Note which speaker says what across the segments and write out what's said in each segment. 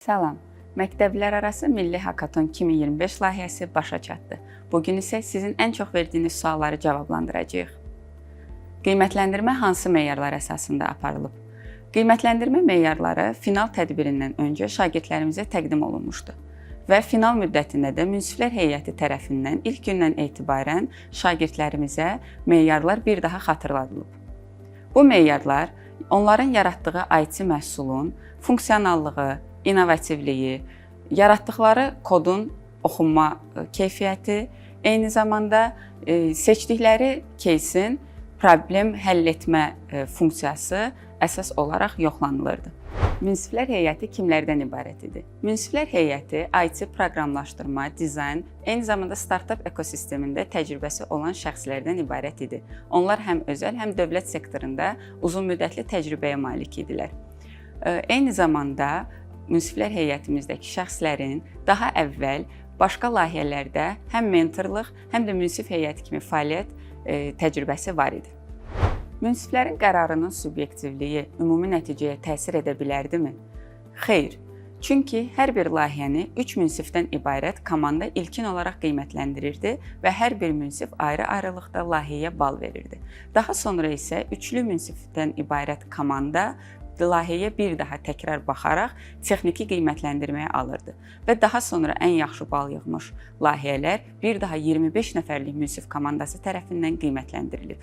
Speaker 1: Salam, Məktəblərarası Milli Hakaton 2025 layihəsi başa çatdı. Bugün isə sizin ən çox verdiyiniz sualları cavablandıracağıq. Qiymətləndirmə hansı meyarlar əsasında aparılıb? Qiymətləndirmə meyarları final tədbirindən öncə şagirdlərimizə təqdim olunmuşdu və final müddətində də münsiflər heyəti tərəfindən ilk gündən etibarən şagirdlərimizə meyarlar bir daha xatırladılıb. Bu meyarlar onların yaratdığı IT məhsulun funksionallığı, innovativliyi, yaratdıkları kodun oxunma keyfiyyəti, eyni zamanda seçdikləri кейsin problem həll etmə funksiyası əsas olaraq yoxlanılırdı. Münsiflər heyəti kimlərdən ibarət idi? Münsiflər heyəti IT proqramlaşdırma, dizayn, eyni zamanda startup ekosistemində təcrübəsi olan şəxslərdən ibarət idi. Onlar həm özəl, həm dövlət sektorunda uzunmüddətli təcrübəyə malik idilər. Eyni zamanda münsiflər heyətimizdəki şəxslərin daha əvvəl başqa layihələrdə həm mentorluq, həm də münsif heyəti kimi fəaliyyət təcrübəsi var idi. Münsiflərin qərarının subyektivliyi ümumi nəticəyə təsir edə bilərdimi? Xeyr. Çünki hər bir layihəni 3 münsifdən ibarət komanda ilkin olaraq qiymətləndirirdi və hər bir münsif ayrı-ayrılıqda layihəyə bal verirdi. Daha sonra isə üçlü münsifdən ibarət komanda layihəyə bir daha təkrar baxaraq texniki qiymətləndirməyə alırdı və daha sonra ən yaxşı bal yığmış layihələr bir daha 25 nəfərlik münsif komandası tərəfindən qiymətləndirilib.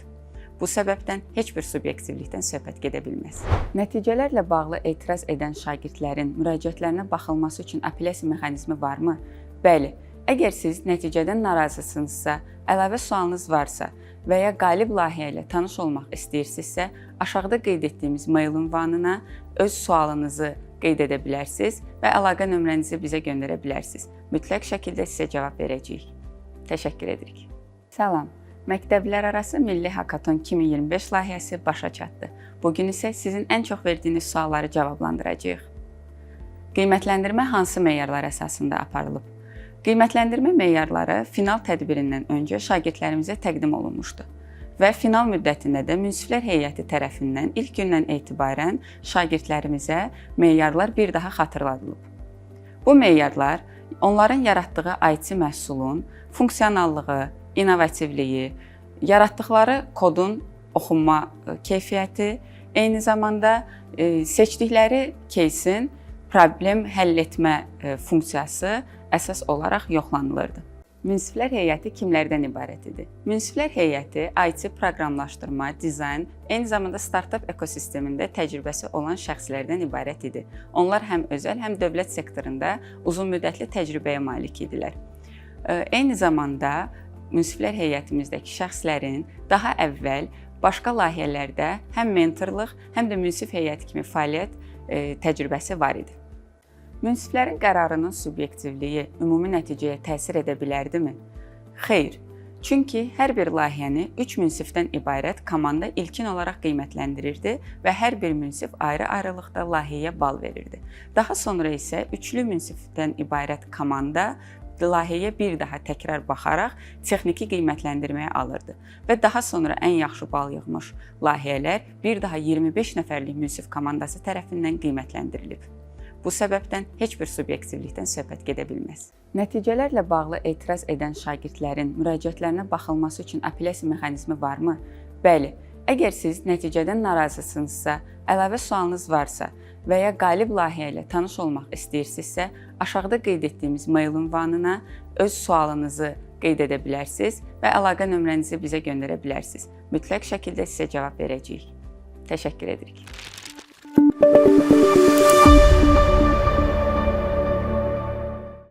Speaker 1: Bu səbəbdən heç bir subyektivlikdən söhbət gedə bilməz. Nəticələrlə bağlı etiraz edən şagirdlərin müraciətlərinə baxılması üçün apellyasiya mexanizmi varmı? Bəli. Əgər siz nəticədən narazısınızsa, əlavə sualınız varsa və ya qalib layihə ilə tanış olmaq istəyirsinizsə, aşağıda qeyd etdiyimiz mail ünvanına öz sualınızı qeyd edə bilərsiniz və əlaqə nömrənizi bizə göndərə bilərsiniz. Mütləq şəkildə sizə cavab verəcəyik. Təşəkkür edirik. Salam, Məktəblərarası Milli Hakaton 2025 layihəsi başa çatdı. Bugün isə sizin ən çox verdiyiniz sualları cavablandıracağıq. Qiymətləndirmə hansı meyarlar əsasında aparılıb? Qiymətləndirmə meyarları final tədbirindən öncə şagirdlərimizə təqdim olunmuşdu və final müddətində də münsiflər heyəti tərəfindən ilk gündən etibarən şagirdlərimizə meyarlar bir daha xatırladılıb. Bu meyarlar onların yaratdığı IT məhsulun funksionallığı, innovativliyi, yaratdıkları kodun oxunma keyfiyyəti, eyni zamanda seçdikləri кейsin problem həll etmə funksiyası əsas olaraq yoxlanılırdı. Münsiflər heyəti kimlərdən ibarət idi? Münsiflər heyəti IT proqramlaşdırma, dizayn, eyni zamanda startup ekosistemində təcrübəsi olan şəxslərdən ibarət idi. Onlar həm özəl, həm dövlət sektorunda uzunmüddətli təcrübəyə malik idilər. Eyni zamanda münsiflər heyətimizdəki şəxslərin daha əvvəl başqa layihələrdə həm mentorluq, həm də münsif heyəti kimi fəaliyyət təcrübəsi var idi. Münsiflərin qərarının subyektivliyi ümumi nəticəyə təsir edə bilərdimi? Xeyr. Çünki hər bir layihəni 3 münsifdən ibarət komanda ilkin olaraq qiymətləndirirdi və hər bir münsif ayrı-ayrılıqda layihəyə bal verirdi. Daha sonra isə üçlü münsifdən ibarət komanda layihəyə bir daha təkrar baxaraq texniki qiymətləndirməyə alırdı və daha sonra ən yaxşı bal yığmış layihələr bir daha 25 nəfərlik münsif komandası tərəfindən qiymətləndirilib. Bu səbəbdən heç bir subyektivlikdən söhbət gedə bilməz. Nəticələrlə bağlı etiraz edən şagirdlərin müraciətlərinə baxılması üçün apellyasiya mexanizmi varmı? Bəli. Əgər siz nəticədən narazısınızsa, əlavə sualınız varsa və ya qalib layihə ilə tanış olmaq istəyirsinizsə, aşağıda qeyd etdiyimiz mail ünvanına öz sualınızı qeyd edə bilərsiniz və əlaqə nömrənizi bizə göndərə bilərsiniz. Mütləq şəkildə sizə cavab verəcəyik. Təşəkkür edirik.